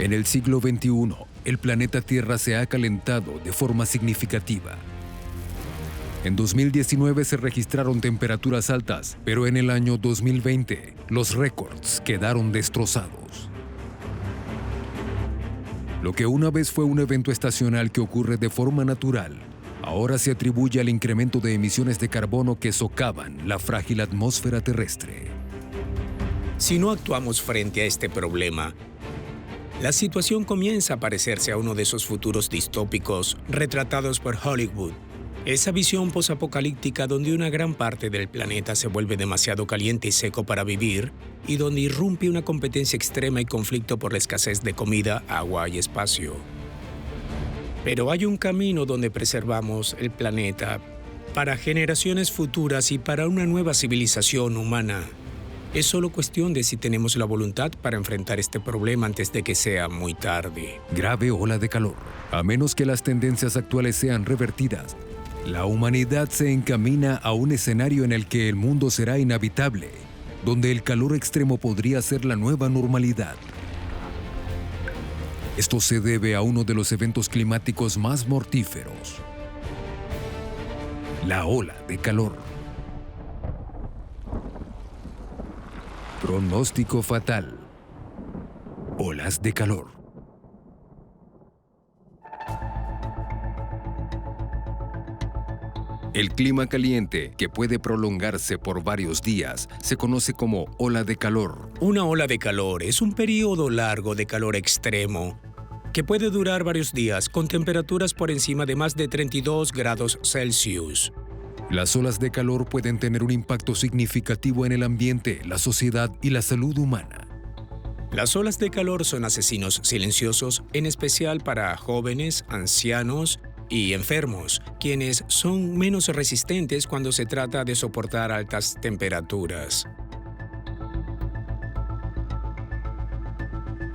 En el siglo XXI, el planeta Tierra se ha calentado de forma significativa. En 2019 se registraron temperaturas altas, pero en el año 2020 los récords quedaron destrozados. Lo que una vez fue un evento estacional que ocurre de forma natural, ahora se atribuye al incremento de emisiones de carbono que socavan la frágil atmósfera terrestre. Si no actuamos frente a este problema, la situación comienza a parecerse a uno de esos futuros distópicos retratados por Hollywood. Esa visión posapocalíptica donde una gran parte del planeta se vuelve demasiado caliente y seco para vivir y donde irrumpe una competencia extrema y conflicto por la escasez de comida, agua y espacio. Pero hay un camino donde preservamos el planeta para generaciones futuras y para una nueva civilización humana. Es solo cuestión de si tenemos la voluntad para enfrentar este problema antes de que sea muy tarde. Grave ola de calor. A menos que las tendencias actuales sean revertidas, la humanidad se encamina a un escenario en el que el mundo será inhabitable, donde el calor extremo podría ser la nueva normalidad. Esto se debe a uno de los eventos climáticos más mortíferos: la ola de calor. Pronóstico fatal: olas de calor. El clima caliente, que puede prolongarse por varios días, se conoce como ola de calor. Una ola de calor es un periodo largo de calor extremo que puede durar varios días con temperaturas por encima de más de 32 grados Celsius. Las olas de calor pueden tener un impacto significativo en el ambiente, la sociedad y la salud humana. Las olas de calor son asesinos silenciosos, en especial para jóvenes, ancianos y enfermos, quienes son menos resistentes cuando se trata de soportar altas temperaturas.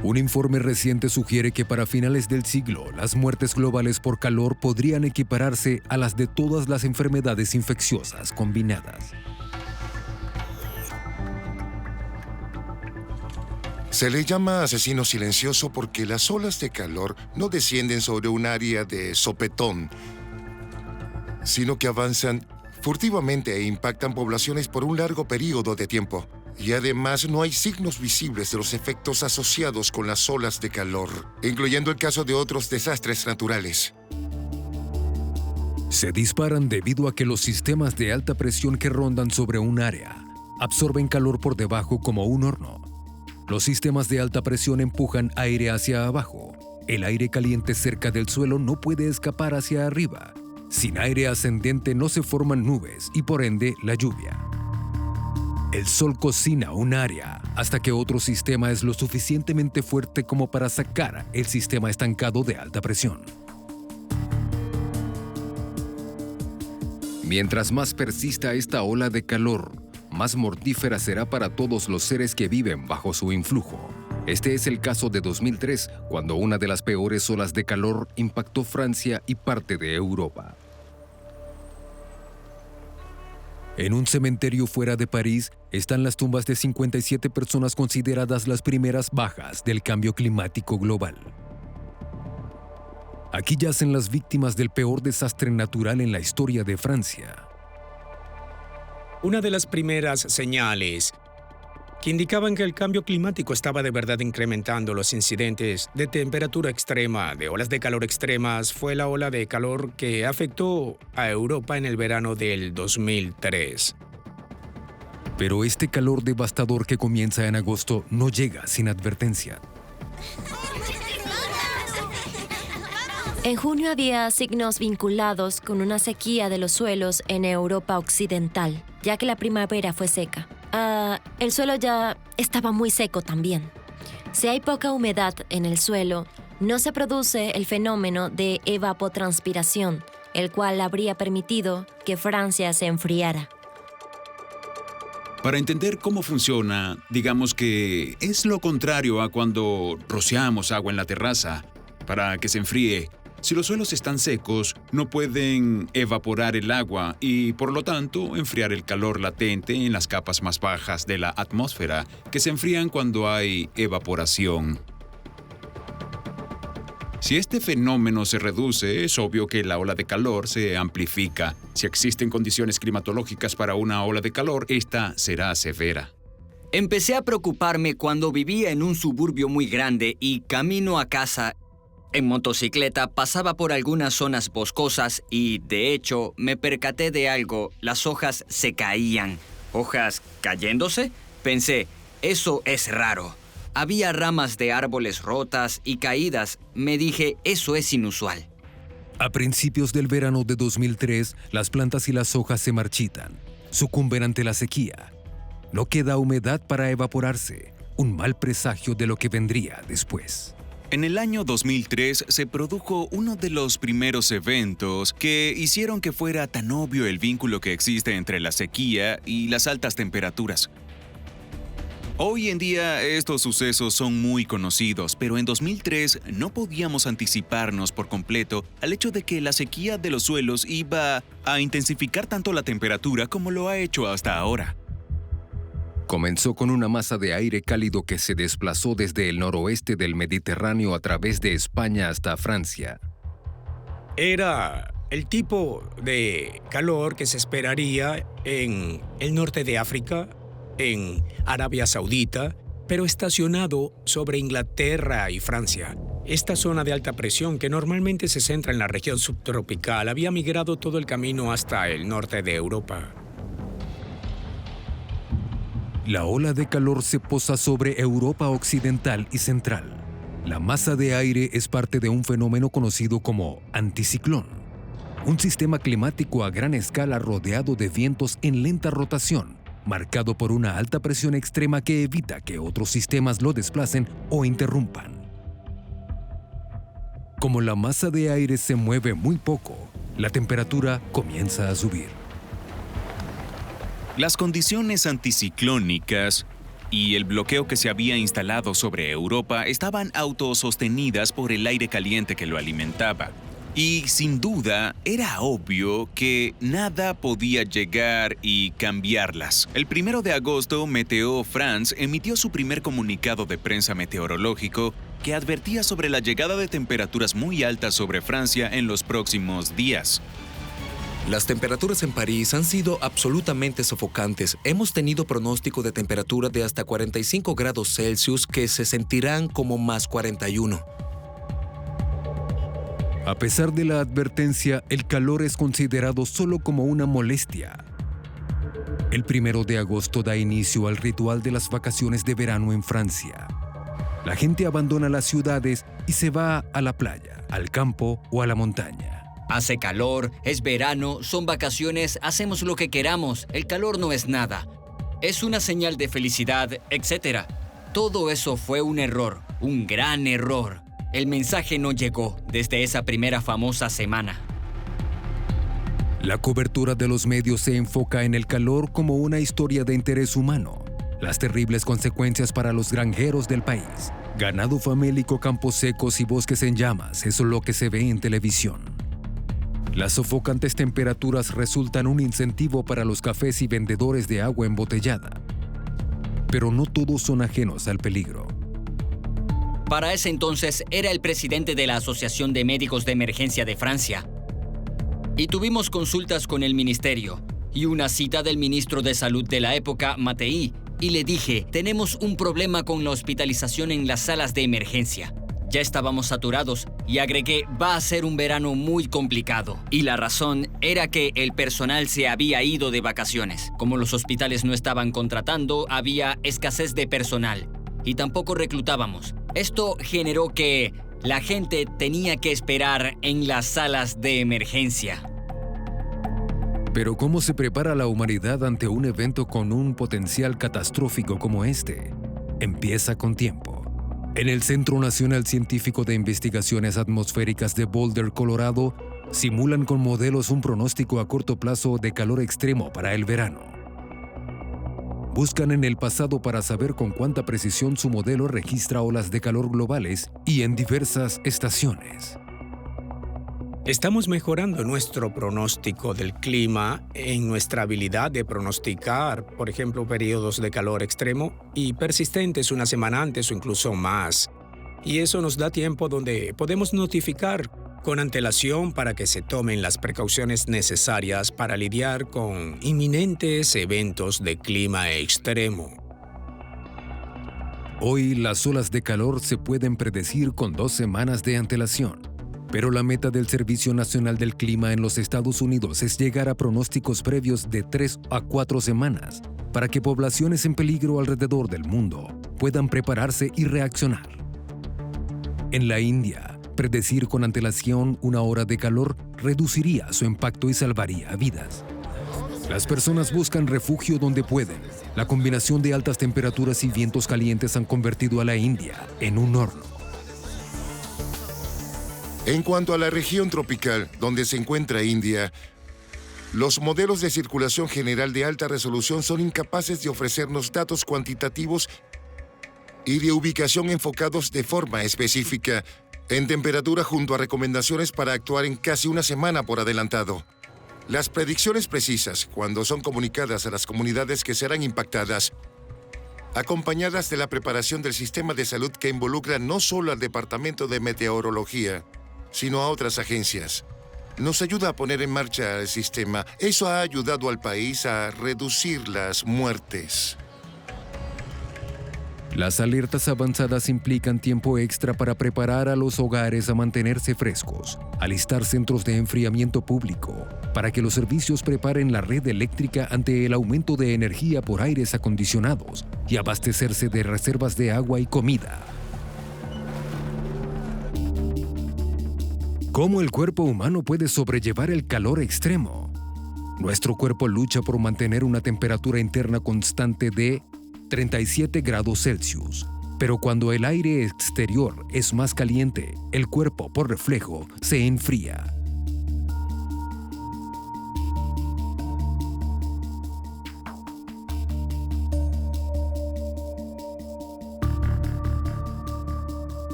Un informe reciente sugiere que para finales del siglo, las muertes globales por calor podrían equipararse a las de todas las enfermedades infecciosas combinadas. Se le llama asesino silencioso porque las olas de calor no descienden sobre un área de sopetón, sino que avanzan furtivamente e impactan poblaciones por un largo periodo de tiempo. Y además no hay signos visibles de los efectos asociados con las olas de calor, incluyendo el caso de otros desastres naturales. Se disparan debido a que los sistemas de alta presión que rondan sobre un área absorben calor por debajo como un horno. Los sistemas de alta presión empujan aire hacia abajo. El aire caliente cerca del suelo no puede escapar hacia arriba. Sin aire ascendente no se forman nubes y por ende la lluvia. El sol cocina un área hasta que otro sistema es lo suficientemente fuerte como para sacar el sistema estancado de alta presión. Mientras más persista esta ola de calor, más mortífera será para todos los seres que viven bajo su influjo. Este es el caso de 2003, cuando una de las peores olas de calor impactó Francia y parte de Europa. En un cementerio fuera de París están las tumbas de 57 personas consideradas las primeras bajas del cambio climático global. Aquí yacen las víctimas del peor desastre natural en la historia de Francia. Una de las primeras señales que indicaban que el cambio climático estaba de verdad incrementando los incidentes de temperatura extrema, de olas de calor extremas, fue la ola de calor que afectó a Europa en el verano del 2003. Pero este calor devastador que comienza en agosto no llega sin advertencia. En junio había signos vinculados con una sequía de los suelos en Europa occidental, ya que la primavera fue seca. El suelo ya estaba muy seco también. Si hay poca humedad en el suelo, no se produce el fenómeno de evapotranspiración, el cual habría permitido que Francia se enfriara. Para entender cómo funciona, digamos que es lo contrario a cuando rociamos agua en la terraza para que se enfríe. Si los suelos están secos, no pueden evaporar el agua y, por lo tanto, enfriar el calor latente en las capas más bajas de la atmósfera, que se enfrían cuando hay evaporación. Si este fenómeno se reduce, es obvio que la ola de calor se amplifica. Si existen condiciones climatológicas para una ola de calor, esta será severa. Empecé a preocuparme cuando vivía en un suburbio muy grande y camino a casa en motocicleta pasaba por algunas zonas boscosas y, de hecho, me percaté de algo. Las hojas se caían. ¿Hojas cayéndose? Pensé, eso es raro. Había ramas de árboles rotas y caídas. Me dije, eso es inusual. A principios del verano de 2003, las plantas y las hojas se marchitan, sucumben ante la sequía. No queda humedad para evaporarse, un mal presagio de lo que vendría después. En el año 2003 se produjo uno de los primeros eventos que hicieron que fuera tan obvio el vínculo que existe entre la sequía y las altas temperaturas. Hoy en día estos sucesos son muy conocidos, pero en 2003 no podíamos anticiparnos por completo al hecho de que la sequía de los suelos iba a intensificar tanto la temperatura como lo ha hecho hasta ahora. Comenzó con una masa de aire cálido que se desplazó desde el noroeste del Mediterráneo a través de España hasta Francia. Era el tipo de calor que se esperaría en el norte de África, en Arabia Saudita, pero estacionado sobre Inglaterra y Francia. Esta zona de alta presión, que normalmente se centra en la región subtropical, había migrado todo el camino hasta el norte de Europa. La ola de calor se posa sobre Europa occidental y central. La masa de aire es parte de un fenómeno conocido como anticiclón, un sistema climático a gran escala rodeado de vientos en lenta rotación, marcado por una alta presión extrema que evita que otros sistemas lo desplacen o interrumpan. Como la masa de aire se mueve muy poco, la temperatura comienza a subir. Las condiciones anticiclónicas y el bloqueo que se había instalado sobre Europa estaban autosostenidas por el aire caliente que lo alimentaba. Y sin duda, era obvio que nada podía llegar y cambiarlas. El 1 de agosto, Météo France emitió su primer comunicado de prensa meteorológico que advertía sobre la llegada de temperaturas muy altas sobre Francia en los próximos días. Las temperaturas en París han sido absolutamente sofocantes. Hemos tenido pronóstico de temperatura de hasta 45 grados Celsius que se sentirán como más 41. A pesar de la advertencia, el calor es considerado solo como una molestia. El 1 de agosto da inicio al ritual de las vacaciones de verano en Francia. La gente abandona las ciudades y se va a la playa, al campo o a la montaña. Hace calor, es verano, son vacaciones, hacemos lo que queramos, el calor no es nada. Es una señal de felicidad, etc. Todo eso fue un error, un gran error. El mensaje no llegó desde esa primera famosa semana. La cobertura de los medios se enfoca en el calor como una historia de interés humano, las terribles consecuencias para los granjeros del país. Ganado famélico, campos secos y bosques en llamas, eso es lo que se ve en televisión. Las sofocantes temperaturas resultan un incentivo para los cafés y vendedores de agua embotellada. Pero no todos son ajenos al peligro. Para ese entonces era el presidente de la Asociación de Médicos de Emergencia de Francia. Y tuvimos consultas con el ministerio y una cita del ministro de Salud de la época, Mattei, y le dije, tenemos un problema con la hospitalización en las salas de emergencia. Ya estábamos saturados y agregué, va a ser un verano muy complicado. Y la razón era que el personal se había ido de vacaciones. Como los hospitales no estaban contratando, había escasez de personal y tampoco reclutábamos. Esto generó que la gente tenía que esperar en las salas de emergencia. Pero ¿cómo se prepara la humanidad ante un evento con un potencial catastrófico como este? Empieza con tiempo. En el Centro Nacional Científico de Investigaciones Atmosféricas de Boulder, Colorado, simulan con modelos un pronóstico a corto plazo de calor extremo para el verano. Buscan en el pasado para saber con cuánta precisión su modelo registra olas de calor globales y en diversas estaciones. Estamos mejorando nuestro pronóstico del clima en nuestra habilidad de pronosticar, por ejemplo, periodos de calor extremo y persistentes una semana antes o incluso más. Y eso nos da tiempo donde podemos notificar con antelación para que se tomen las precauciones necesarias para lidiar con inminentes eventos de clima extremo. Hoy las olas de calor se pueden predecir con 2 semanas de antelación, pero la meta del Servicio Nacional del Clima en los Estados Unidos es llegar a pronósticos previos de 3 a 4 semanas para que poblaciones en peligro alrededor del mundo puedan prepararse y reaccionar. En la India, predecir con antelación una hora de calor reduciría su impacto y salvaría vidas. Las personas buscan refugio donde pueden. La combinación de altas temperaturas y vientos calientes han convertido a la India en un horno. En cuanto a la región tropical donde se encuentra India, los modelos de circulación general de alta resolución son incapaces de ofrecernos datos cuantitativos y de ubicación enfocados de forma específica en temperatura junto a recomendaciones para actuar en casi una semana por adelantado. Las predicciones precisas, cuando son comunicadas a las comunidades que serán impactadas, acompañadas de la preparación del sistema de salud que involucra no solo al Departamento de Meteorología, sino a otras agencias, nos ayuda a poner en marcha el sistema. Eso ha ayudado al país a reducir las muertes. Las alertas avanzadas implican tiempo extra para preparar a los hogares a mantenerse frescos, alistar centros de enfriamiento público, para que los servicios preparen la red eléctrica ante el aumento de energía por aires acondicionados y abastecerse de reservas de agua y comida. ¿Cómo el cuerpo humano puede sobrellevar el calor extremo? Nuestro cuerpo lucha por mantener una temperatura interna constante de 37 grados Celsius. Pero cuando el aire exterior es más caliente, el cuerpo, por reflejo, se enfría.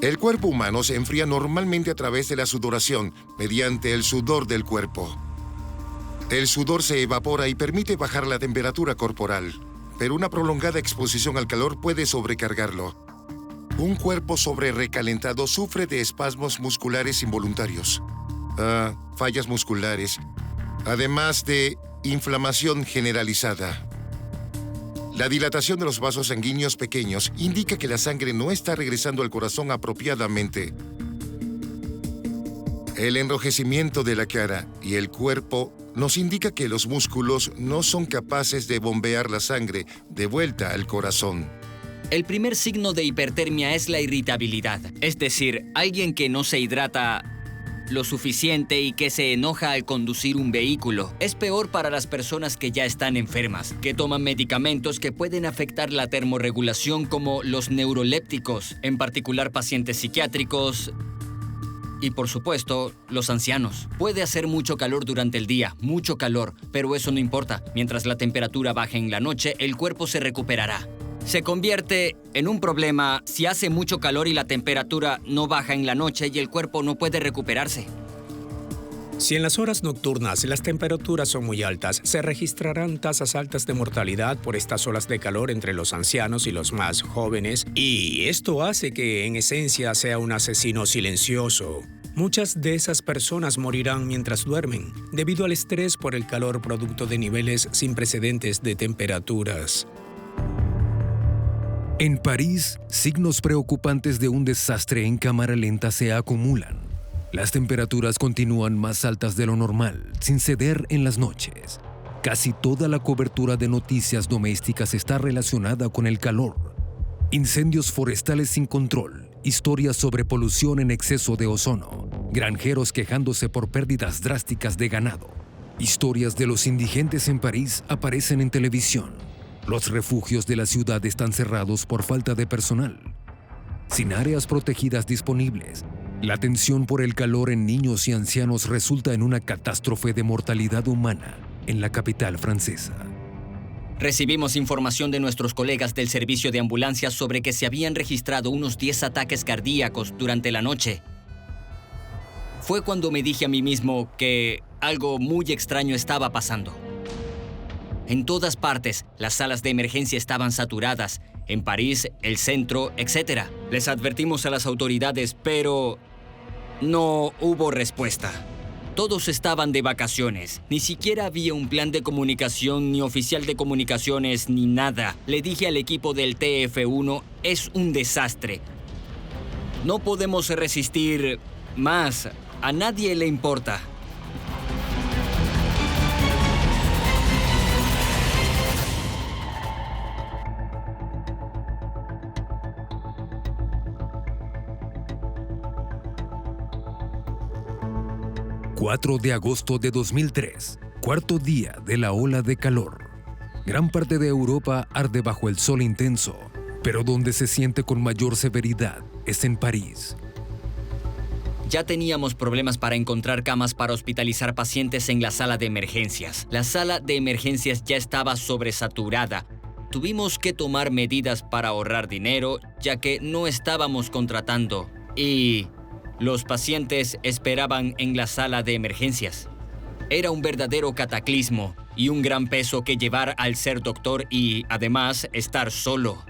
El cuerpo humano se enfría normalmente a través de la sudoración, mediante el sudor del cuerpo. El sudor se evapora y permite bajar la temperatura corporal, pero una prolongada exposición al calor puede sobrecargarlo. Un cuerpo sobrerecalentado sufre de espasmos musculares involuntarios, fallas musculares, además de inflamación generalizada. La dilatación de los vasos sanguíneos pequeños indica que la sangre no está regresando al corazón apropiadamente. El enrojecimiento de la cara y el cuerpo nos indica que los músculos no son capaces de bombear la sangre de vuelta al corazón. El primer signo de hipertermia es la irritabilidad, es decir, alguien que no se hidrata lo suficiente y que se enoja al conducir un vehículo. Es peor para las personas que ya están enfermas, que toman medicamentos que pueden afectar la termorregulación como los neurolépticos, en particular pacientes psiquiátricos y, por supuesto, los ancianos. Puede hacer mucho calor durante el día, mucho calor, pero eso no importa. Mientras la temperatura baje en la noche, el cuerpo se recuperará. Se convierte en un problema si hace mucho calor y la temperatura no baja en la noche y el cuerpo no puede recuperarse. Si en las horas nocturnas las temperaturas son muy altas, se registrarán tasas altas de mortalidad por estas olas de calor entre los ancianos y los más jóvenes, y esto hace que en esencia sea un asesino silencioso. Muchas de esas personas morirán mientras duermen, debido al estrés por el calor producto de niveles sin precedentes de temperaturas. En París, signos preocupantes de un desastre en cámara lenta se acumulan. Las temperaturas continúan más altas de lo normal, sin ceder en las noches. Casi toda la cobertura de noticias domésticas está relacionada con el calor. Incendios forestales sin control, historias sobre polución en exceso de ozono, granjeros quejándose por pérdidas drásticas de ganado. Historias de los indigentes en París aparecen en televisión. Los refugios de la ciudad están cerrados por falta de personal. Sin áreas protegidas disponibles, la tensión por el calor en niños y ancianos resulta en una catástrofe de mortalidad humana en la capital francesa. Recibimos información de nuestros colegas del servicio de ambulancias sobre que se habían registrado unos 10 ataques cardíacos durante la noche. Fue cuando me dije a mí mismo que algo muy extraño estaba pasando. En todas partes, las salas de emergencia estaban saturadas. en París, el centro, etc. Les advertimos a las autoridades, pero no hubo respuesta. Todos estaban de vacaciones. Ni siquiera había un plan de comunicación, ni oficial de comunicaciones, ni nada. Le dije al equipo del TF1, es un desastre. No podemos resistir más. A nadie le importa. ...4 de agosto de 2003... ...cuarto día de la ola de calor... ...gran parte de Europa arde bajo el sol intenso... ...pero donde se siente con mayor severidad... ...es en París. Ya teníamos problemas para encontrar camas para hospitalizar pacientes en la sala de emergencias. La sala de emergencias ya estaba sobresaturada. Tuvimos que tomar medidas para ahorrar dinero, ya que no estábamos contratando. Y los pacientes esperaban en la sala de emergencias. Era un verdadero cataclismo y un gran peso que llevar al ser doctor y, además, estar solo.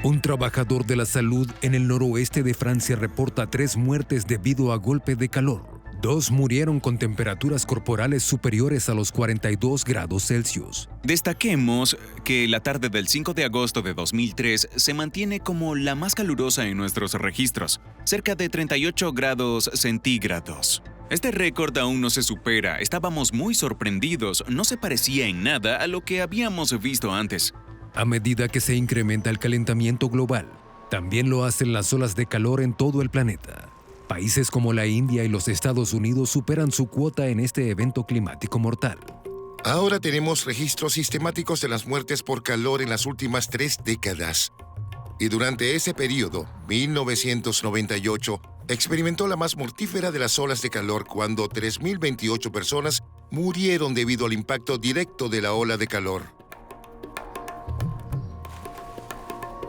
Un trabajador de la salud en el noroeste de Francia reporta 3 muertes debido a golpe de calor. 2 murieron con temperaturas corporales superiores a los 42 grados Celsius. Destaquemos que la tarde del 5 de agosto de 2003 se mantiene como la más calurosa en nuestros registros, cerca de 38 grados centígrados. Este récord aún no se supera, estábamos muy sorprendidos, no se parecía en nada a lo que habíamos visto antes. A medida que se incrementa el calentamiento global, también lo hacen las olas de calor en todo el planeta. Países como la India y los Estados Unidos superan su cuota en este evento climático mortal. Ahora tenemos registros sistemáticos de las muertes por calor en las últimas 3 décadas. Y durante ese periodo, 1998, experimentó la más mortífera de las olas de calor cuando 3.028 personas murieron debido al impacto directo de la ola de calor.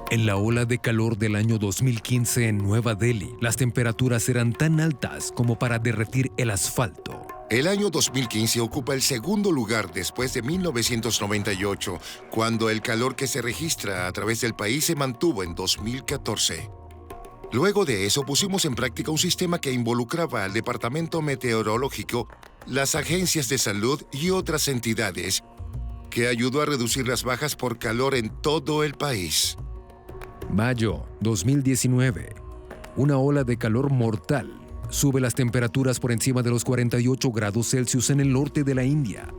En la ola de calor del año 2015 en Nueva Delhi, las temperaturas eran tan altas como para derretir el asfalto. El año 2015 ocupa el segundo lugar después de 1998, cuando el calor que se registra a través del país se mantuvo en 2014. Luego de eso pusimos en práctica un sistema que involucraba al Departamento Meteorológico, las agencias de salud y otras entidades, que ayudó a reducir las bajas por calor en todo el país. Mayo 2019. Una ola de calor mortal sube las temperaturas por encima de los 48 grados Celsius en el norte de la India.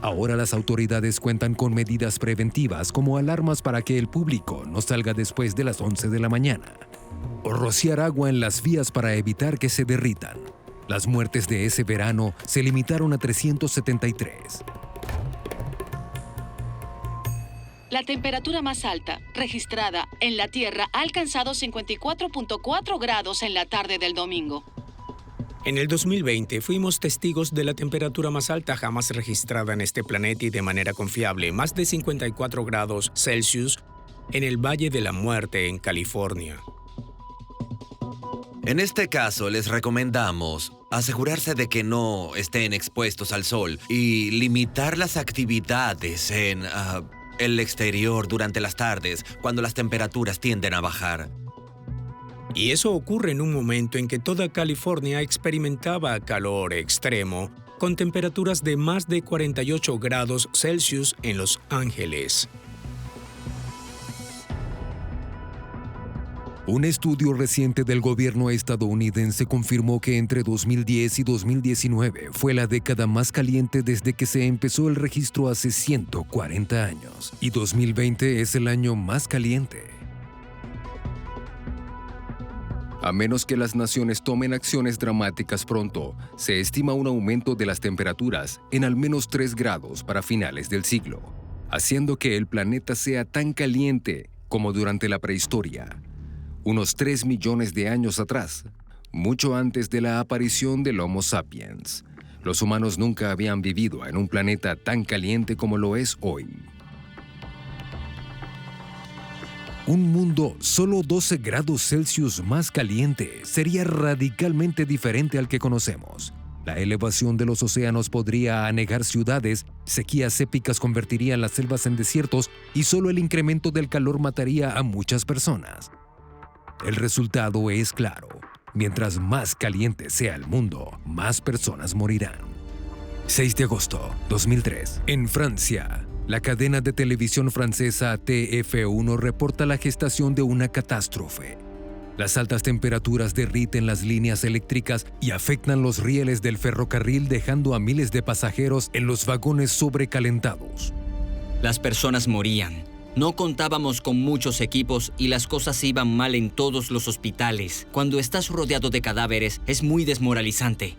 Ahora las autoridades cuentan con medidas preventivas como alarmas para que el público no salga después de las 11 de la mañana. O rociar agua en las vías para evitar que se derritan. Las muertes de ese verano se limitaron a 373. La temperatura más alta registrada en la Tierra ha alcanzado 54.4 grados en la tarde del domingo. En el 2020 fuimos testigos de la temperatura más alta jamás registrada en este planeta y de manera confiable, más de 54 grados Celsius en el Valle de la Muerte en California. En este caso les recomendamos asegurarse de que no estén expuestos al sol y limitar las actividades en el exterior durante las tardes, cuando las temperaturas tienden a bajar. Y eso ocurre en un momento en que toda California experimentaba calor extremo, con temperaturas de más de 48 grados Celsius en Los Ángeles. Un estudio reciente del gobierno estadounidense confirmó que entre 2010 y 2019 fue la década más caliente desde que se empezó el registro hace 140 años, y 2020 es el año más caliente. A menos que las naciones tomen acciones dramáticas pronto, se estima un aumento de las temperaturas en al menos 3 grados para finales del siglo, haciendo que el planeta sea tan caliente como durante la prehistoria. Unos 3 millones de años atrás, mucho antes de la aparición del Homo sapiens. Los humanos nunca habían vivido en un planeta tan caliente como lo es hoy. Un mundo solo 12 grados Celsius más caliente sería radicalmente diferente al que conocemos. La elevación de los océanos podría anegar ciudades, sequías épicas convertirían las selvas en desiertos y solo el incremento del calor mataría a muchas personas. El resultado es claro. Mientras más caliente sea el mundo, más personas morirán. 6 de agosto 2003. En Francia, la cadena de televisión francesa TF1 reporta la gestación de una catástrofe. Las altas temperaturas derriten las líneas eléctricas y afectan los rieles del ferrocarril, dejando a miles de pasajeros en los vagones sobrecalentados. Las personas morían. No contábamos con muchos equipos y las cosas iban mal en todos los hospitales. Cuando estás rodeado de cadáveres, es muy desmoralizante.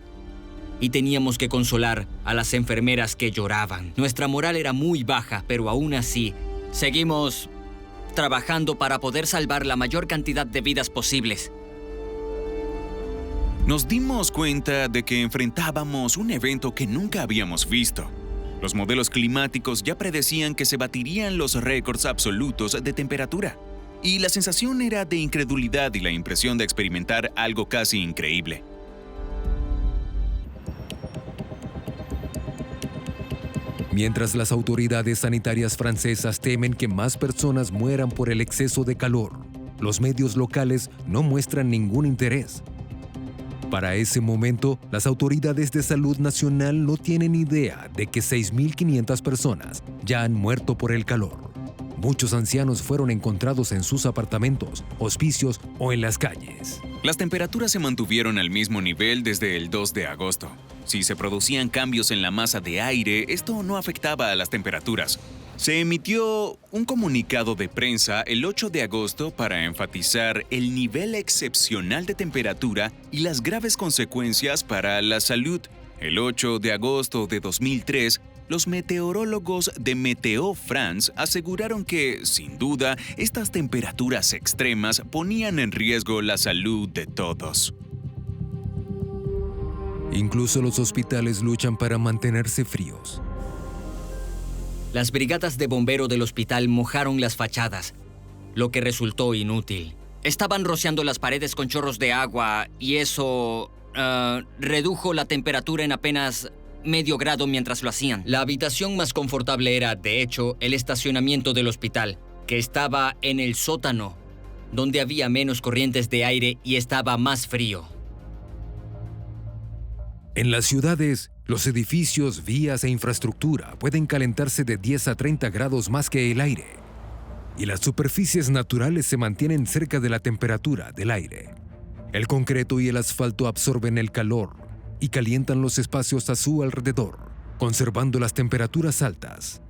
Y teníamos que consolar a las enfermeras que lloraban. Nuestra moral era muy baja, pero aún así, seguimos trabajando para poder salvar la mayor cantidad de vidas posibles. Nos dimos cuenta de que enfrentábamos un evento que nunca habíamos visto. Los modelos climáticos ya predecían que se batirían los récords absolutos de temperatura. Y la sensación era de incredulidad y la impresión de experimentar algo casi increíble. Mientras las autoridades sanitarias francesas temen que más personas mueran por el exceso de calor, los medios locales no muestran ningún interés. Para ese momento, las autoridades de salud nacional no tienen idea de que 6.500 personas ya han muerto por el calor. Muchos ancianos fueron encontrados en sus apartamentos, hospicios o en las calles. Las temperaturas se mantuvieron al mismo nivel desde el 2 de agosto. Si se producían cambios en la masa de aire, esto no afectaba a las temperaturas. Se emitió un comunicado de prensa el 8 de agosto para enfatizar el nivel excepcional de temperatura y las graves consecuencias para la salud. El 8 de agosto de 2003, los meteorólogos de Météo France aseguraron que, sin duda, estas temperaturas extremas ponían en riesgo la salud de todos. Incluso los hospitales luchan para mantenerse fríos. Las brigadas de bombero del hospital mojaron las fachadas, lo que resultó inútil. Estaban rociando las paredes con chorros de agua y eso redujo la temperatura en apenas medio grado mientras lo hacían. La habitación más confortable era, de hecho, el estacionamiento del hospital, que estaba en el sótano, donde había menos corrientes de aire y estaba más frío. En las ciudades, los edificios, vías e infraestructura pueden calentarse de 10 a 30 grados más que el aire, y las superficies naturales se mantienen cerca de la temperatura del aire. El concreto y el asfalto absorben el calor y calientan los espacios a su alrededor, conservando las temperaturas altas.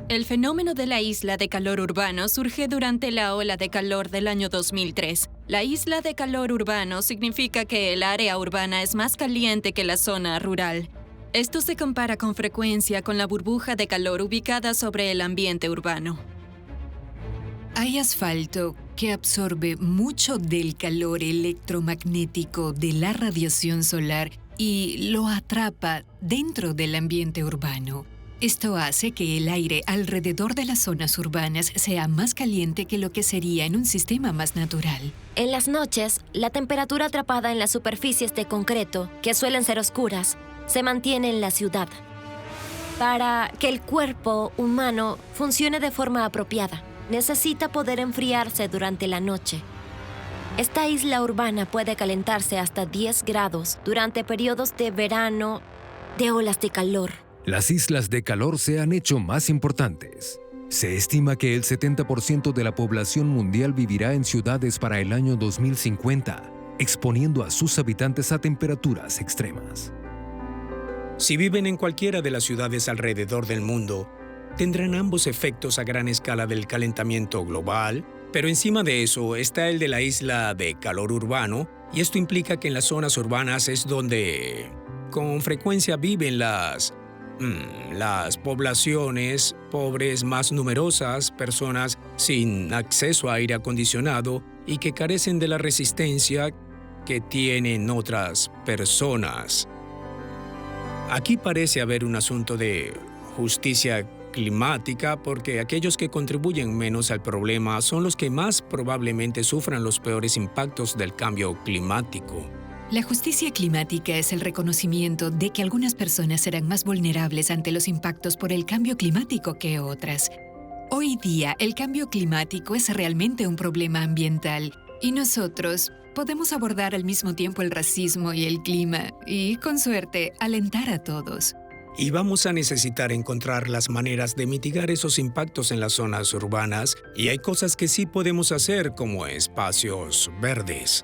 El fenómeno de la isla de calor urbano surge durante la ola de calor del año 2003. La isla de calor urbano significa que el área urbana es más caliente que la zona rural. Esto se compara con frecuencia con la burbuja de calor ubicada sobre el ambiente urbano. Hay asfalto que absorbe mucho del calor electromagnético de la radiación solar y lo atrapa dentro del ambiente urbano. Esto hace que el aire alrededor de las zonas urbanas sea más caliente que lo que sería en un sistema más natural. En las noches, la temperatura atrapada en las superficies de concreto, que suelen ser oscuras, se mantiene en la ciudad. Para que el cuerpo humano funcione de forma apropiada, necesita poder enfriarse durante la noche. Esta isla urbana puede calentarse hasta 10 grados durante periodos de verano de olas de calor. Las islas de calor se han hecho más importantes. Se estima que el 70% de la población mundial vivirá en ciudades para el año 2050, exponiendo a sus habitantes a temperaturas extremas. Si viven en cualquiera de las ciudades alrededor del mundo, tendrán ambos efectos a gran escala del calentamiento global, pero encima de eso está el de la isla de calor urbano, y esto implica que en las zonas urbanas es donde con frecuencia viven las poblaciones pobres más numerosas, personas sin acceso a aire acondicionado y que carecen de la resistencia que tienen otras personas. Aquí parece haber un asunto de justicia climática porque aquellos que contribuyen menos al problema son los que más probablemente sufran los peores impactos del cambio climático. La justicia climática es el reconocimiento de que algunas personas serán más vulnerables ante los impactos por el cambio climático que otras. Hoy día, el cambio climático es realmente un problema ambiental y nosotros podemos abordar al mismo tiempo el racismo y el clima y, con suerte, alentar a todos. Y vamos a necesitar encontrar las maneras de mitigar esos impactos en las zonas urbanas, y hay cosas que sí podemos hacer, como espacios verdes.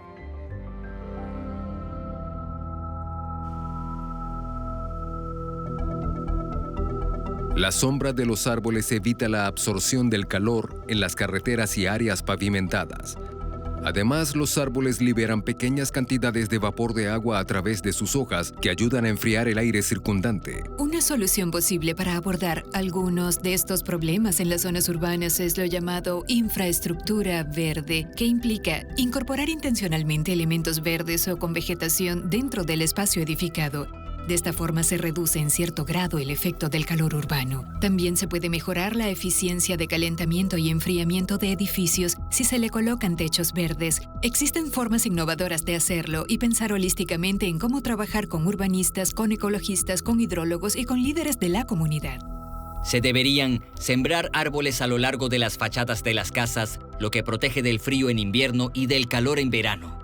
La sombra de los árboles evita la absorción del calor en las carreteras y áreas pavimentadas. Además, los árboles liberan pequeñas cantidades de vapor de agua a través de sus hojas que ayudan a enfriar el aire circundante. Una solución posible para abordar algunos de estos problemas en las zonas urbanas es lo llamado infraestructura verde, que implica incorporar intencionalmente elementos verdes o con vegetación dentro del espacio edificado. De esta forma se reduce en cierto grado el efecto del calor urbano. También se puede mejorar la eficiencia de calentamiento y enfriamiento de edificios si se le colocan techos verdes. Existen formas innovadoras de hacerlo y pensar holísticamente en cómo trabajar con urbanistas, con ecologistas, con hidrólogos y con líderes de la comunidad. Se deberían sembrar árboles a lo largo de las fachadas de las casas, lo que protege del frío en invierno y del calor en verano.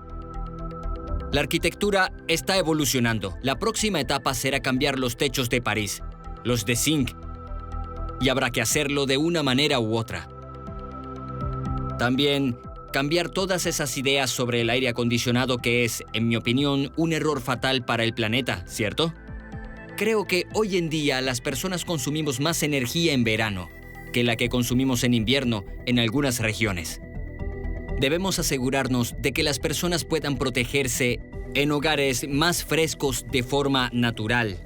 La arquitectura está evolucionando. La próxima etapa será cambiar los techos de París, los de zinc, y habrá que hacerlo de una manera u otra. También cambiar todas esas ideas sobre el aire acondicionado, que es, en mi opinión, un error fatal para el planeta, ¿cierto? Creo que hoy en día las personas consumimos más energía en verano que la que consumimos en invierno en algunas regiones. Debemos asegurarnos de que las personas puedan protegerse en hogares más frescos de forma natural.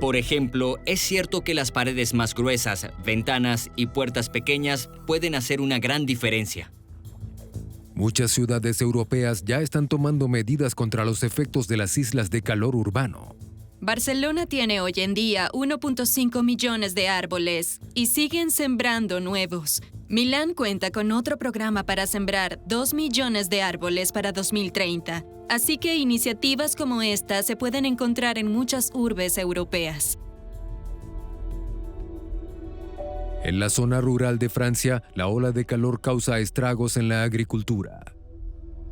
Por ejemplo, es cierto que las paredes más gruesas, ventanas y puertas pequeñas pueden hacer una gran diferencia. Muchas ciudades europeas ya están tomando medidas contra los efectos de las islas de calor urbano. Barcelona tiene hoy en día 1.5 millones de árboles y siguen sembrando nuevos. Milán cuenta con otro programa para sembrar 2 millones de árboles para 2030. Así que iniciativas como esta se pueden encontrar en muchas urbes europeas. En la zona rural de Francia, la ola de calor causa estragos en la agricultura.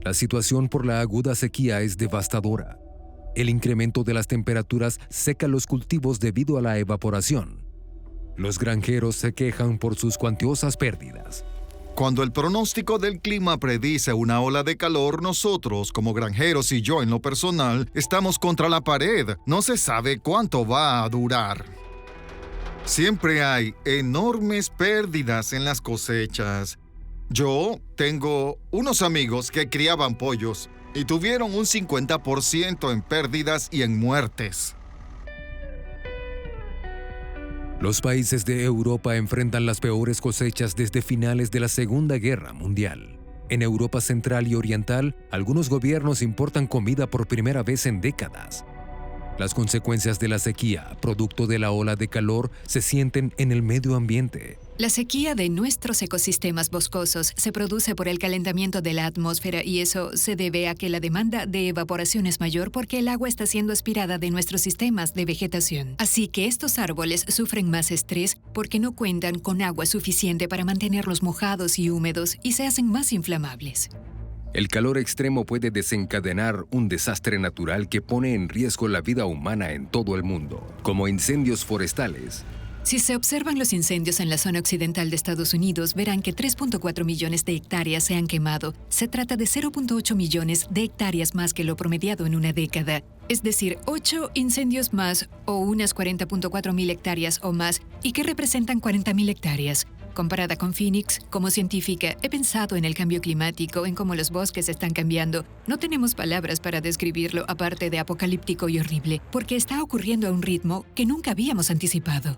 La situación por la aguda sequía es devastadora. El incremento de las temperaturas seca los cultivos debido a la evaporación. Los granjeros se quejan por sus cuantiosas pérdidas. Cuando el pronóstico del clima predice una ola de calor, nosotros, como granjeros y yo en lo personal, estamos contra la pared. No se sabe cuánto va a durar. Siempre hay enormes pérdidas en las cosechas. Yo tengo unos amigos que criaban pollos y tuvieron un 50% en pérdidas y en muertes. Los países de Europa enfrentan las peores cosechas desde finales de la Segunda Guerra Mundial. En Europa Central y Oriental, algunos gobiernos importan comida por primera vez en décadas. Las consecuencias de la sequía, producto de la ola de calor, se sienten en el medio ambiente. La sequía de nuestros ecosistemas boscosos se produce por el calentamiento de la atmósfera y eso se debe a que la demanda de evaporación es mayor porque el agua está siendo aspirada de nuestros sistemas de vegetación. Así que estos árboles sufren más estrés porque no cuentan con agua suficiente para mantenerlos mojados y húmedos y se hacen más inflamables. El calor extremo puede desencadenar un desastre natural que pone en riesgo la vida humana en todo el mundo, como incendios forestales. Si se observan los incendios en la zona occidental de Estados Unidos, verán que 3.4 millones de hectáreas se han quemado. Se trata de 0.8 millones de hectáreas más que lo promediado en una década. Es decir, 8 incendios más o unas 40.4 mil hectáreas o más, y que representan 40.000 hectáreas. Comparada con Phoenix, como científica, he pensado en el cambio climático, en cómo los bosques están cambiando. No tenemos palabras para describirlo, aparte de apocalíptico y horrible, porque está ocurriendo a un ritmo que nunca habíamos anticipado.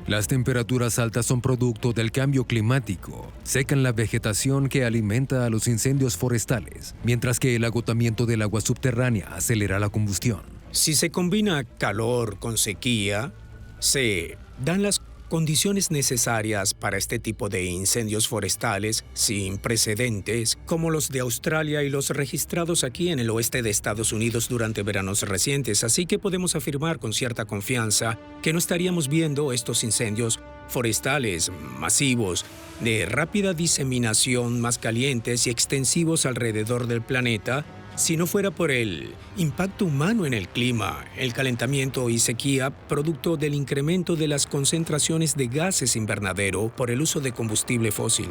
Las temperaturas altas son producto del cambio climático. Secan la vegetación que alimenta a los incendios forestales, mientras que el agotamiento del agua subterránea acelera la combustión. Si se combina calor con sequía, se dan las Condiciones necesarias para este tipo de incendios forestales sin precedentes, como los de Australia y los registrados aquí en el oeste de Estados Unidos durante veranos recientes, así que podemos afirmar con cierta confianza que no estaríamos viendo estos incendios forestales masivos, de rápida diseminación, más calientes y extensivos alrededor del planeta, si no fuera por el impacto humano en el clima, el calentamiento y sequía producto del incremento de las concentraciones de gases invernadero por el uso de combustible fósil.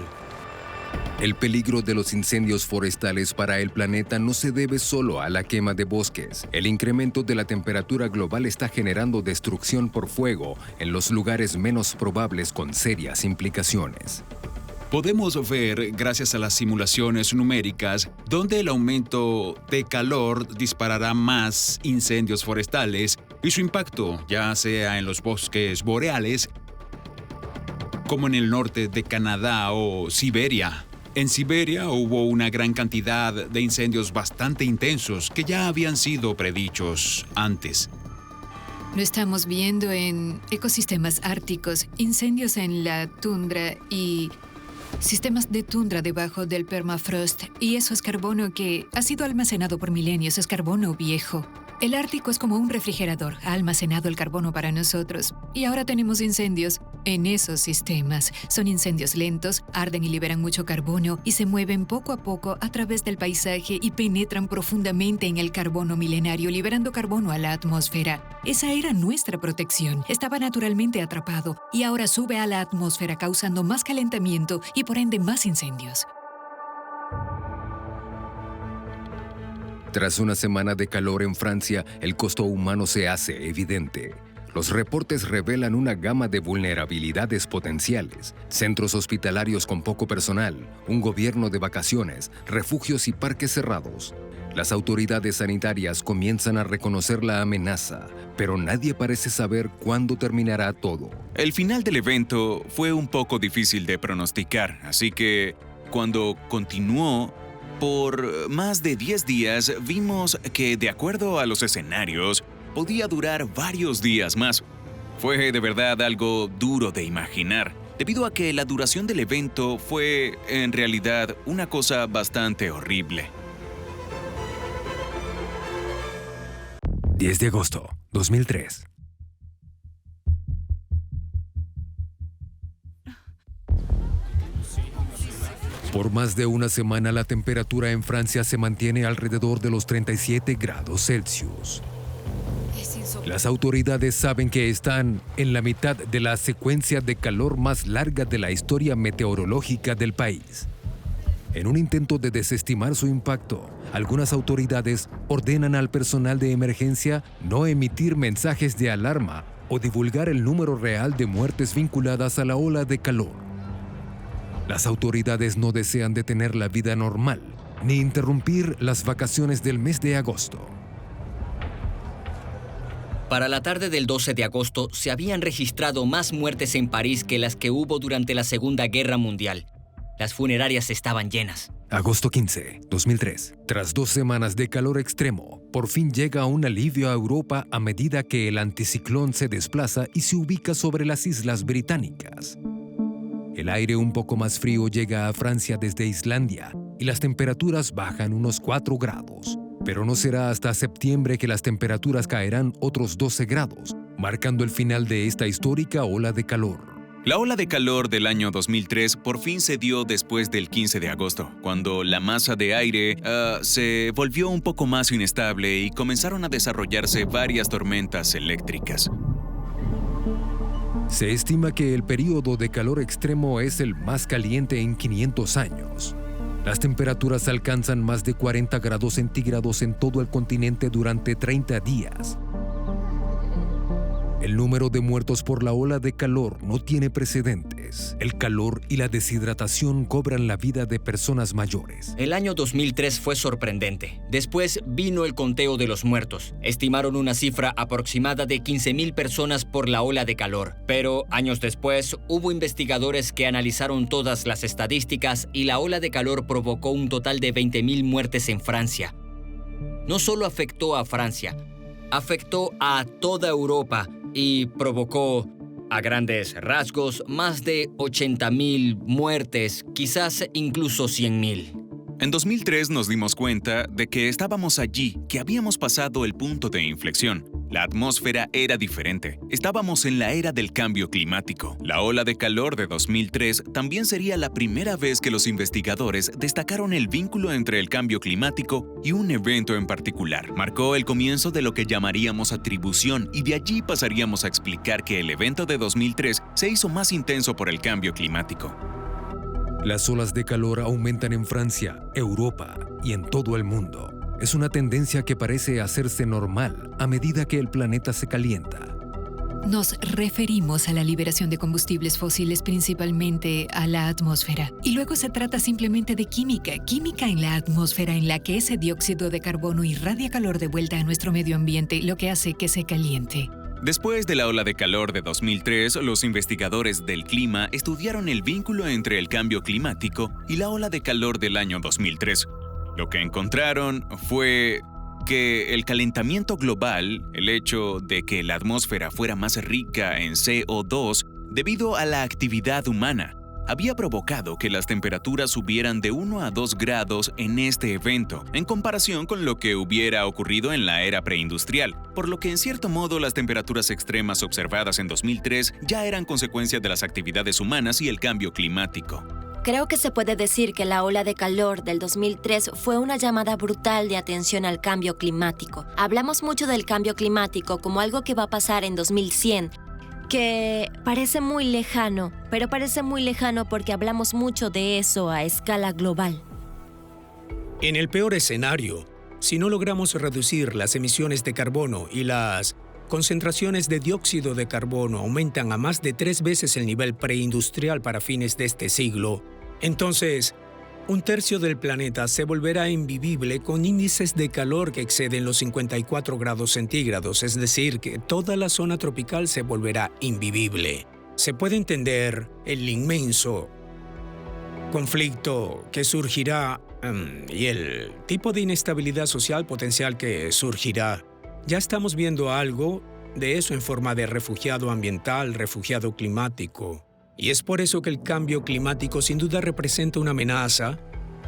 El peligro de los incendios forestales para el planeta no se debe solo a la quema de bosques. El incremento de la temperatura global está generando destrucción por fuego en los lugares menos probables con serias implicaciones. Podemos ver, gracias a las simulaciones numéricas, dónde el aumento de calor disparará más incendios forestales y su impacto, ya sea en los bosques boreales, como en el norte de Canadá o Siberia. En Siberia hubo una gran cantidad de incendios bastante intensos que ya habían sido predichos antes. Lo estamos viendo en ecosistemas árticos, incendios en la tundra y sistemas de tundra debajo del permafrost, y eso es carbono que ha sido almacenado por milenios, es carbono viejo. El Ártico es como un refrigerador, ha almacenado el carbono para nosotros, y ahora tenemos incendios en esos sistemas. Son incendios lentos, arden y liberan mucho carbono y se mueven poco a poco a través del paisaje y penetran profundamente en el carbono milenario, liberando carbono a la atmósfera. Esa era nuestra protección, estaba naturalmente atrapado y ahora sube a la atmósfera causando más calentamiento y por ende más incendios. Tras una semana de calor en Francia, el costo humano se hace evidente. Los reportes revelan una gama de vulnerabilidades potenciales, centros hospitalarios con poco personal, un gobierno de vacaciones, refugios y parques cerrados. Las autoridades sanitarias comienzan a reconocer la amenaza, pero nadie parece saber cuándo terminará todo. El final del evento fue un poco difícil de pronosticar, así que cuando continuó, por más de 10 días vimos que, de acuerdo a los escenarios, podía durar varios días más. Fue de verdad algo duro de imaginar, debido a que la duración del evento fue, en realidad, una cosa bastante horrible. 10 de agosto, 2003. Por más de una semana, la temperatura en Francia se mantiene alrededor de los 37 grados Celsius. Las autoridades saben que están en la mitad de la secuencia de calor más larga de la historia meteorológica del país. En un intento de desestimar su impacto, algunas autoridades ordenan al personal de emergencia no emitir mensajes de alarma o divulgar el número real de muertes vinculadas a la ola de calor. Las autoridades no desean detener la vida normal, ni interrumpir las vacaciones del mes de agosto. Para la tarde del 12 de agosto se habían registrado más muertes en París que las que hubo durante la Segunda Guerra Mundial. Las funerarias estaban llenas. Agosto 15, 2003. Tras 2 semanas de calor extremo, por fin llega un alivio a Europa a medida que el anticiclón se desplaza y se ubica sobre las islas británicas. El aire un poco más frío llega a Francia desde Islandia y las temperaturas bajan unos 4 grados. Pero no será hasta septiembre que las temperaturas caerán otros 12 grados, marcando el final de esta histórica ola de calor. La ola de calor del año 2003 por fin se dio después del 15 de agosto, cuando la masa de aire se volvió un poco más inestable y comenzaron a desarrollarse varias tormentas eléctricas. Se estima que el período de calor extremo es el más caliente en 500 años. Las temperaturas alcanzan más de 40 grados centígrados en todo el continente durante 30 días. El número de muertos por la ola de calor no tiene precedentes. El calor y la deshidratación cobran la vida de personas mayores. El año 2003 fue sorprendente. Después vino el conteo de los muertos. Estimaron una cifra aproximada de 15,000 personas por la ola de calor. Pero años después, hubo investigadores que analizaron todas las estadísticas y la ola de calor provocó un total de 20,000 muertes en Francia. No solo afectó a Francia, afectó a toda Europa y provocó A grandes rasgos, más de 80.000 muertes, quizás incluso 100.000. En 2003 nos dimos cuenta de que estábamos allí, que habíamos pasado el punto de inflexión. La atmósfera era diferente. Estábamos en la era del cambio climático. La ola de calor de 2003 también sería la primera vez que los investigadores destacaron el vínculo entre el cambio climático y un evento en particular. Marcó el comienzo de lo que llamaríamos atribución y de allí pasaríamos a explicar que el evento de 2003 se hizo más intenso por el cambio climático. Las olas de calor aumentan en Francia, Europa y en todo el mundo. Es una tendencia que parece hacerse normal a medida que el planeta se calienta. Nos referimos a la liberación de combustibles fósiles principalmente a la atmósfera. Y luego se trata simplemente de química en la atmósfera en la que ese dióxido de carbono irradia calor de vuelta a nuestro medio ambiente, lo que hace que se caliente. Después de la ola de calor de 2003, los investigadores del clima estudiaron el vínculo entre el cambio climático y la ola de calor del año 2003. Lo que encontraron fue que el calentamiento global, el hecho de que la atmósfera fuera más rica en CO2 debido a la actividad humana, había provocado que las temperaturas subieran de 1 a 2 grados en este evento, en comparación con lo que hubiera ocurrido en la era preindustrial, por lo que en cierto modo las temperaturas extremas observadas en 2003 ya eran consecuencia de las actividades humanas y el cambio climático. Creo que se puede decir que la ola de calor del 2003 fue una llamada brutal de atención al cambio climático. Hablamos mucho del cambio climático como algo que va a pasar en 2100, que parece muy lejano, pero parece muy lejano porque hablamos mucho de eso a escala global. En el peor escenario, si no logramos reducir las emisiones de carbono y las concentraciones de dióxido de carbono aumentan a más de 3 veces el nivel preindustrial para fines de este siglo, entonces, 1/3 del planeta se volverá invivible con índices de calor que exceden los 54 grados centígrados, es decir, que toda la zona tropical se volverá invivible. Se puede entender el inmenso conflicto que surgirá y el tipo de inestabilidad social potencial que surgirá. Ya estamos viendo algo de eso en forma de refugiado ambiental, refugiado climático. Y es por eso que el cambio climático sin duda representa una amenaza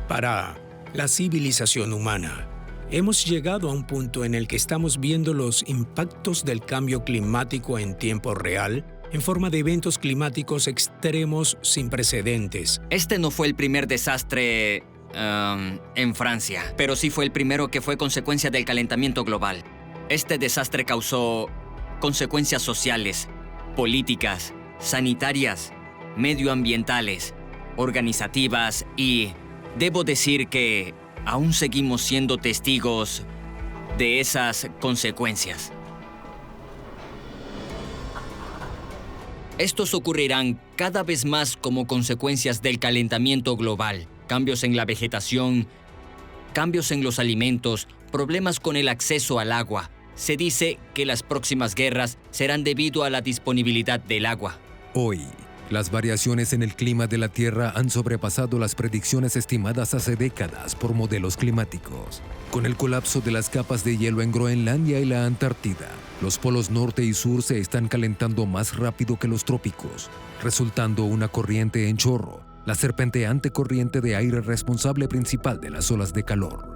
para la civilización humana. Hemos llegado a un punto en el que estamos viendo los impactos del cambio climático en tiempo real, en forma de eventos climáticos extremos sin precedentes. Este no fue el primer desastre en Francia, pero sí fue el primero que fue consecuencia del calentamiento global. Este desastre causó consecuencias sociales, políticas, sanitarias, medioambientales, organizativas y debo decir que aún seguimos siendo testigos de esas consecuencias. Estos ocurrirán cada vez más como consecuencias del calentamiento global. Cambios en la vegetación, cambios en los alimentos, problemas con el acceso al agua. Se dice que las próximas guerras serán debido a la disponibilidad del agua. Hoy, las variaciones en el clima de la Tierra han sobrepasado las predicciones estimadas hace décadas por modelos climáticos. Con el colapso de las capas de hielo en Groenlandia y la Antártida, los polos norte y sur se están calentando más rápido que los trópicos, resultando una corriente en chorro, la serpenteante corriente de aire responsable principal de las olas de calor.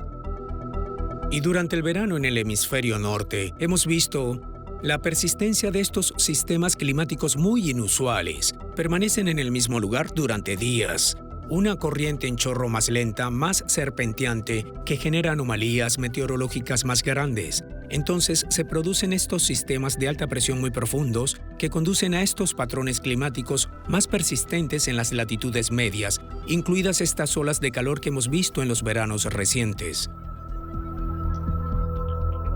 Y durante el verano en el hemisferio norte, hemos visto la persistencia de estos sistemas climáticos muy inusuales. Permanecen en el mismo lugar durante días. Una corriente en chorro más lenta, más serpenteante, que genera anomalías meteorológicas más grandes. Entonces se producen estos sistemas de alta presión muy profundos que conducen a estos patrones climáticos más persistentes en las latitudes medias, incluidas estas olas de calor que hemos visto en los veranos recientes.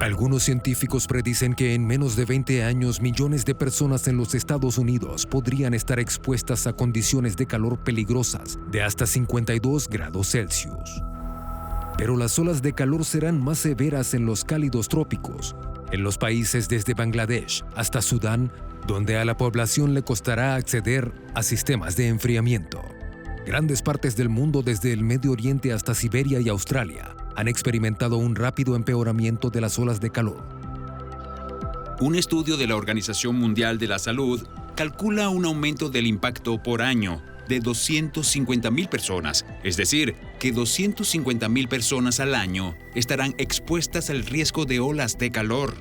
Algunos científicos predicen que en menos de 20 años millones de personas en los Estados Unidos podrían estar expuestas a condiciones de calor peligrosas de hasta 52 grados Celsius. Pero las olas de calor serán más severas en los cálidos trópicos, en los países desde Bangladesh hasta Sudán, donde a la población le costará acceder a sistemas de enfriamiento. Grandes partes del mundo, desde el Medio Oriente hasta Siberia y Australia, han experimentado un rápido empeoramiento de las olas de calor. Un estudio de la Organización Mundial de la Salud calcula un aumento del impacto por año de 250,000 personas, es decir, que 250,000 personas al año estarán expuestas al riesgo de olas de calor.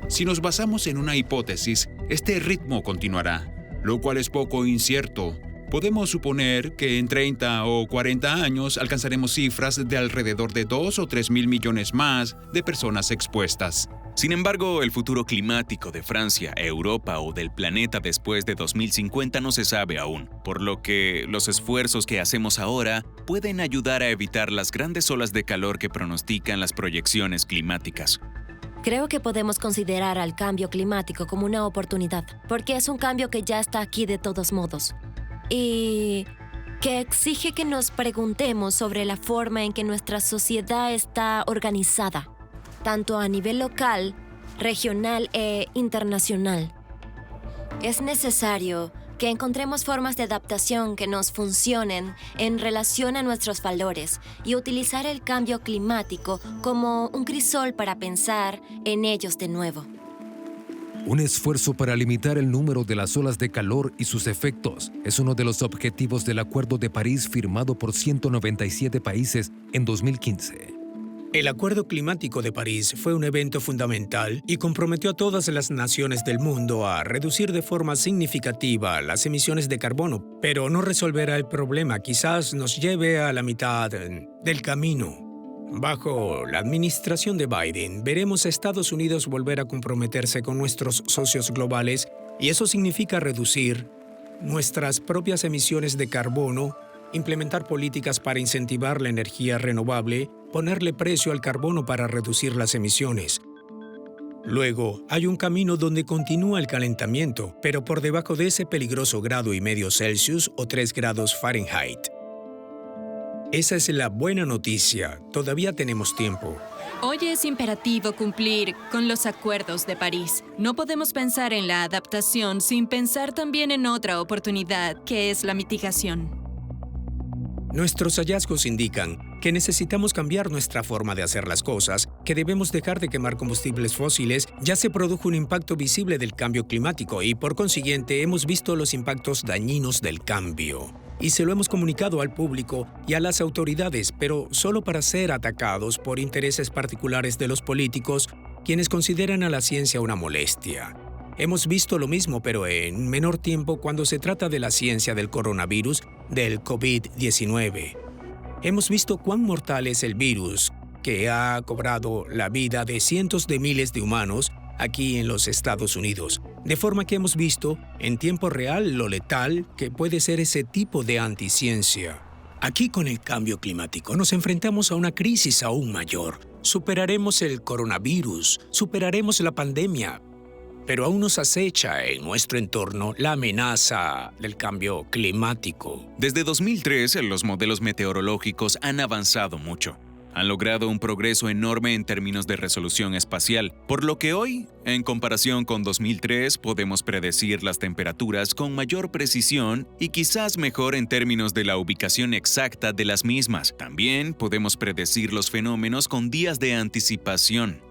Si nos basamos en una hipótesis, este ritmo continuará, lo cual es poco incierto. Podemos suponer que en 30 o 40 años alcanzaremos cifras de alrededor de 2 o 3 mil millones más de personas expuestas. Sin embargo, el futuro climático de Francia, Europa o del planeta después de 2050 no se sabe aún, por lo que los esfuerzos que hacemos ahora pueden ayudar a evitar las grandes olas de calor que pronostican las proyecciones climáticas. Creo que podemos considerar al cambio climático como una oportunidad, porque es un cambio que ya está aquí de todos modos. Y que exige que nos preguntemos sobre la forma en que nuestra sociedad está organizada, tanto a nivel local, regional e internacional. Es necesario que encontremos formas de adaptación que nos funcionen en relación a nuestros valores y utilizar el cambio climático como un crisol para pensar en ellos de nuevo. Un esfuerzo para limitar el número de las olas de calor y sus efectos es uno de los objetivos del Acuerdo de París firmado por 197 países en 2015. El Acuerdo Climático de París fue un evento fundamental y comprometió a todas las naciones del mundo a reducir de forma significativa las emisiones de carbono, pero no resolverá el problema, quizás nos lleve a la mitad del camino. Bajo la administración de Biden, veremos a Estados Unidos volver a comprometerse con nuestros socios globales y eso significa reducir nuestras propias emisiones de carbono, implementar políticas para incentivar la energía renovable, ponerle precio al carbono para reducir las emisiones. Luego, hay un camino donde continúa el calentamiento, pero por debajo de ese peligroso 1,5 grados Celsius o 3 grados Fahrenheit. Esa es la buena noticia. Todavía tenemos tiempo. Hoy es imperativo cumplir con los acuerdos de París. No podemos pensar en la adaptación sin pensar también en otra oportunidad, que es la mitigación. Nuestros hallazgos indican que necesitamos cambiar nuestra forma de hacer las cosas, que debemos dejar de quemar combustibles fósiles. Ya se produjo un impacto visible del cambio climático y, por consiguiente, hemos visto los impactos dañinos del cambio. Y se lo hemos comunicado al público y a las autoridades, pero solo para ser atacados por intereses particulares de los políticos, quienes consideran a la ciencia una molestia. Hemos visto lo mismo, pero en menor tiempo cuando se trata de la ciencia del coronavirus, del COVID-19. Hemos visto cuán mortal es el virus, que ha cobrado la vida de cientos de miles de humanos aquí en los Estados Unidos. De forma que hemos visto en tiempo real lo letal que puede ser ese tipo de anticiencia. Aquí con el cambio climático nos enfrentamos a una crisis aún mayor. Superaremos el coronavirus, superaremos la pandemia, pero aún nos acecha en nuestro entorno la amenaza del cambio climático. Desde 2003, los modelos meteorológicos han avanzado mucho. Han logrado un progreso enorme en términos de resolución espacial, por lo que hoy, en comparación con 2003, podemos predecir las temperaturas con mayor precisión y quizás mejor en términos de la ubicación exacta de las mismas. También podemos predecir los fenómenos con días de anticipación.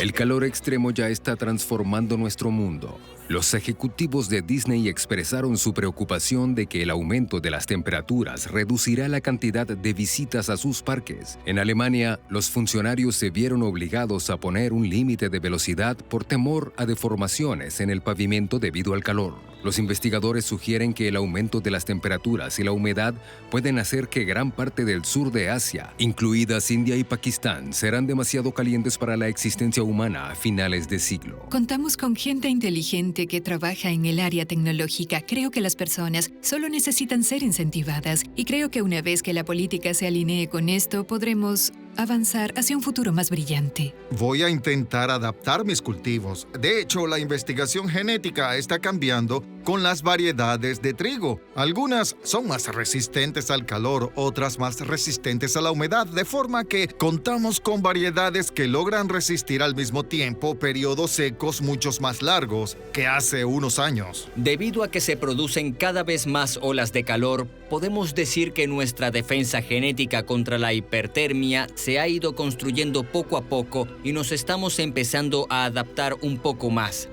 El calor extremo ya está transformando nuestro mundo. Los ejecutivos de Disney expresaron su preocupación de que el aumento de las temperaturas reducirá la cantidad de visitas a sus parques. En Alemania, los funcionarios se vieron obligados a poner un límite de velocidad por temor a deformaciones en el pavimento debido al calor. Los investigadores sugieren que el aumento de las temperaturas y la humedad pueden hacer que gran parte del sur de Asia, incluidas India y Pakistán, serán demasiado calientes para la existencia humana a finales de siglo. Contamos con gente inteligente que trabaja en el área tecnológica. Creo que las personas solo necesitan ser incentivadas y creo que una vez que la política se alinee con esto, podremos avanzar hacia un futuro más brillante. Voy a intentar adaptar mis cultivos. De hecho, la investigación genética está cambiando con las variedades de trigo. Algunas son más resistentes al calor, otras más resistentes a la humedad, de forma que contamos con variedades que logran resistir al mismo tiempo periodos secos muchos más largos que hace unos años. Debido a que se producen cada vez más olas de calor, podemos decir que nuestra defensa genética contra la hipertermia se ha ido construyendo poco a poco y nos estamos empezando a adaptar un poco más.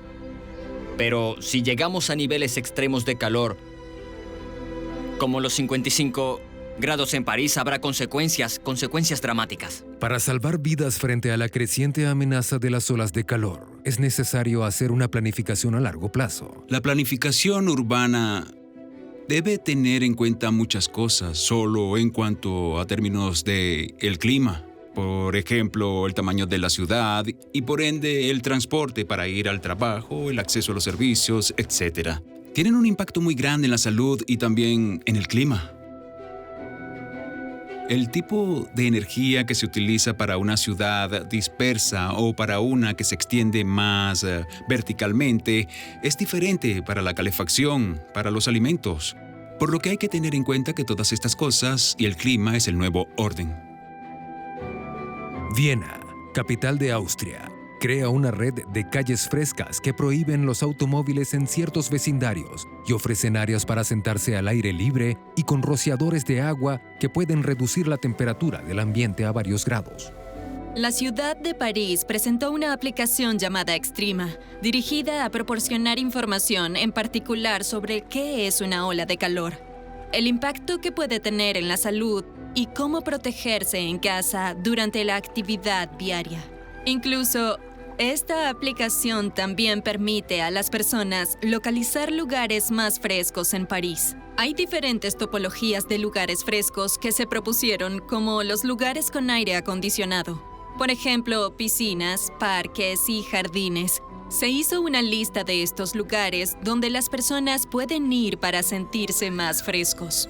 Pero si llegamos a niveles extremos de calor, como los 55 grados en París, habrá consecuencias dramáticas. Para salvar vidas frente a la creciente amenaza de las olas de calor, es necesario hacer una planificación a largo plazo. La planificación urbana debe tener en cuenta muchas cosas, solo en cuanto a términos del clima. Por ejemplo, el tamaño de la ciudad y por ende el transporte para ir al trabajo, el acceso a los servicios, etc. Tienen un impacto muy grande en la salud y también en el clima. El tipo de energía que se utiliza para una ciudad dispersa o para una que se extiende más verticalmente es diferente para la calefacción, para los alimentos. Por lo que hay que tener en cuenta que todas estas cosas y el clima es el nuevo orden. Viena, capital de Austria, crea una red de calles frescas que prohíben los automóviles en ciertos vecindarios y ofrecen áreas para sentarse al aire libre y con rociadores de agua que pueden reducir la temperatura del ambiente a varios grados. La ciudad de París presentó una aplicación llamada Extrema, dirigida a proporcionar información en particular sobre qué es una ola de calor, el impacto que puede tener en la salud y cómo protegerse en casa durante la actividad diaria. Incluso, esta aplicación también permite a las personas localizar lugares más frescos en París. Hay diferentes topologías de lugares frescos que se propusieron, como los lugares con aire acondicionado. Por ejemplo, piscinas, parques y jardines. Se hizo una lista de estos lugares donde las personas pueden ir para sentirse más frescos.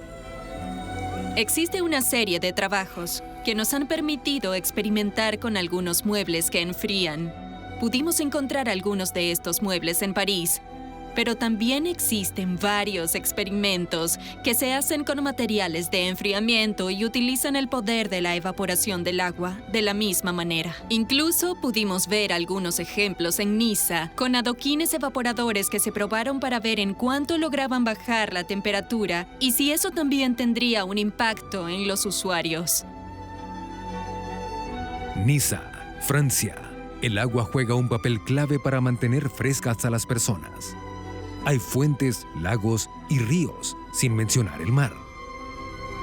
Existe una serie de trabajos que nos han permitido experimentar con algunos muebles que enfrían. Pudimos encontrar algunos de estos muebles en París, pero también existen varios experimentos que se hacen con materiales de enfriamiento y utilizan el poder de la evaporación del agua de la misma manera. Incluso pudimos ver algunos ejemplos en Niza con adoquines evaporadores que se probaron para ver en cuánto lograban bajar la temperatura y si eso también tendría un impacto en los usuarios. Niza, Francia. El agua juega un papel clave para mantener frescas a las personas. Hay fuentes, lagos y ríos, sin mencionar el mar.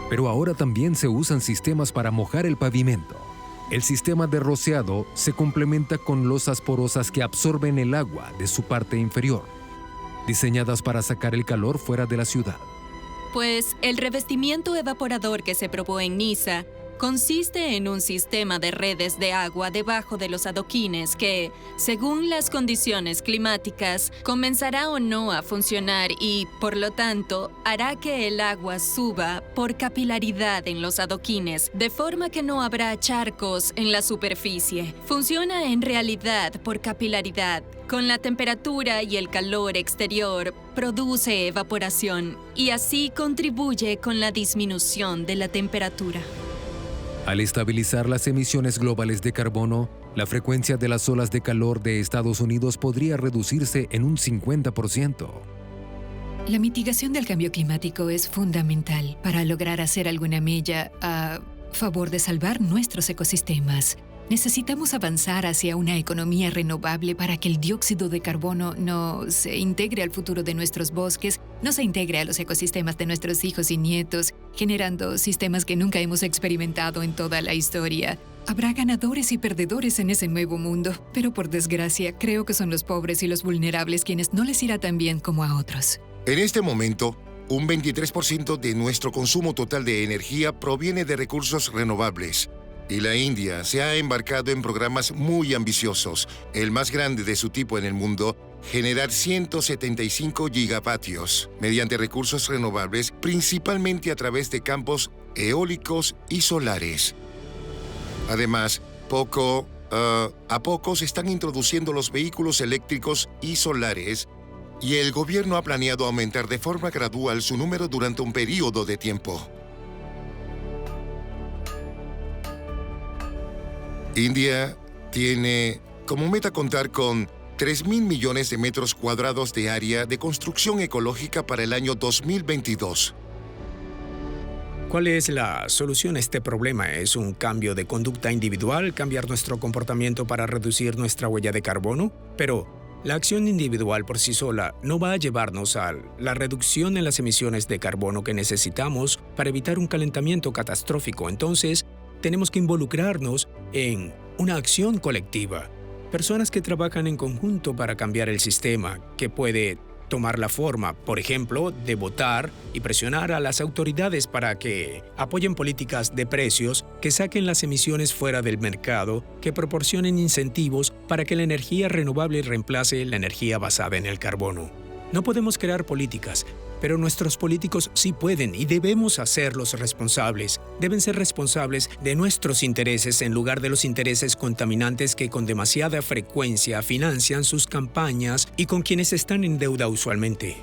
Pero ahora también se usan sistemas para mojar el pavimento. El sistema de rociado se complementa con losas porosas que absorben el agua de su parte inferior, diseñadas para sacar el calor fuera de la ciudad. Pues el revestimiento evaporador que se probó en Niza consiste en un sistema de redes de agua debajo de los adoquines que, según las condiciones climáticas, comenzará o no a funcionar y, por lo tanto, hará que el agua suba por capilaridad en los adoquines, de forma que no habrá charcos en la superficie. Funciona en realidad por capilaridad. Con la temperatura y el calor exterior, produce evaporación y así contribuye con la disminución de la temperatura. Al estabilizar las emisiones globales de carbono, la frecuencia de las olas de calor de Estados Unidos podría reducirse en un 50%. La mitigación del cambio climático es fundamental para lograr hacer alguna mella a favor de salvar nuestros ecosistemas. Necesitamos avanzar hacia una economía renovable para que el dióxido de carbono no se integre al futuro de nuestros bosques, no se integre a los ecosistemas de nuestros hijos y nietos, generando sistemas que nunca hemos experimentado en toda la historia. Habrá ganadores y perdedores en ese nuevo mundo, pero por desgracia creo que son los pobres y los vulnerables quienes no les irá tan bien como a otros. En este momento, un 23% de nuestro consumo total de energía proviene de recursos renovables. Y la India se ha embarcado en programas muy ambiciosos, el más grande de su tipo en el mundo, generar 175 gigavatios mediante recursos renovables, principalmente a través de campos eólicos y solares. Además, a poco se están introduciendo los vehículos eléctricos y solares, y el gobierno ha planeado aumentar de forma gradual su número durante un periodo de tiempo. India tiene como meta contar con 3.000 millones de metros cuadrados de área de construcción ecológica para el año 2022. ¿Cuál es la solución a este problema? ¿Es un cambio de conducta individual, cambiar nuestro comportamiento para reducir nuestra huella de carbono? Pero, La acción individual por sí sola no va a llevarnos a la reducción en las emisiones de carbono que necesitamos para evitar un calentamiento catastrófico. Entonces, tenemos que involucrarnos en una acción colectiva. Personas que trabajan en conjunto para cambiar el sistema, que puede tomar la forma, por ejemplo, de votar y presionar a las autoridades para que apoyen políticas de precios que saquen las emisiones fuera del mercado, que proporcionen incentivos para que la energía renovable reemplace la energía basada en el carbono. No podemos crear políticas, pero nuestros políticos sí pueden y debemos hacerlos responsables. Deben ser responsables de nuestros intereses en lugar de los intereses contaminantes que con demasiada frecuencia financian sus campañas y con quienes están en deuda usualmente.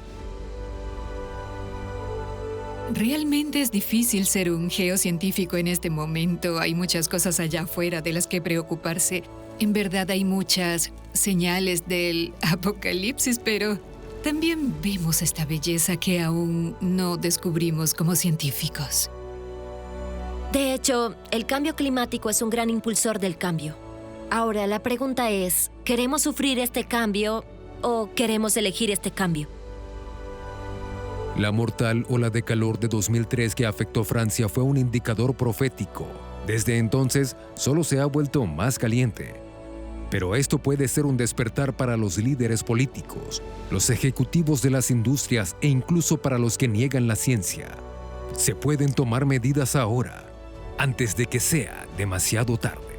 Realmente es difícil ser un geocientífico en este momento. Hay muchas cosas allá afuera de las que preocuparse. En verdad hay muchas señales del apocalipsis, pero también vemos esta belleza que aún no descubrimos como científicos. De hecho, el cambio climático es un gran impulsor del cambio. Ahora, la pregunta es, ¿queremos sufrir este cambio o queremos elegir este cambio? La mortal ola de calor de 2003 que afectó Francia fue un indicador profético. Desde entonces, solo se ha vuelto más caliente. Pero esto puede ser un despertar para los líderes políticos, los ejecutivos de las industrias e incluso para los que niegan la ciencia. Se pueden tomar medidas ahora, antes de que sea demasiado tarde.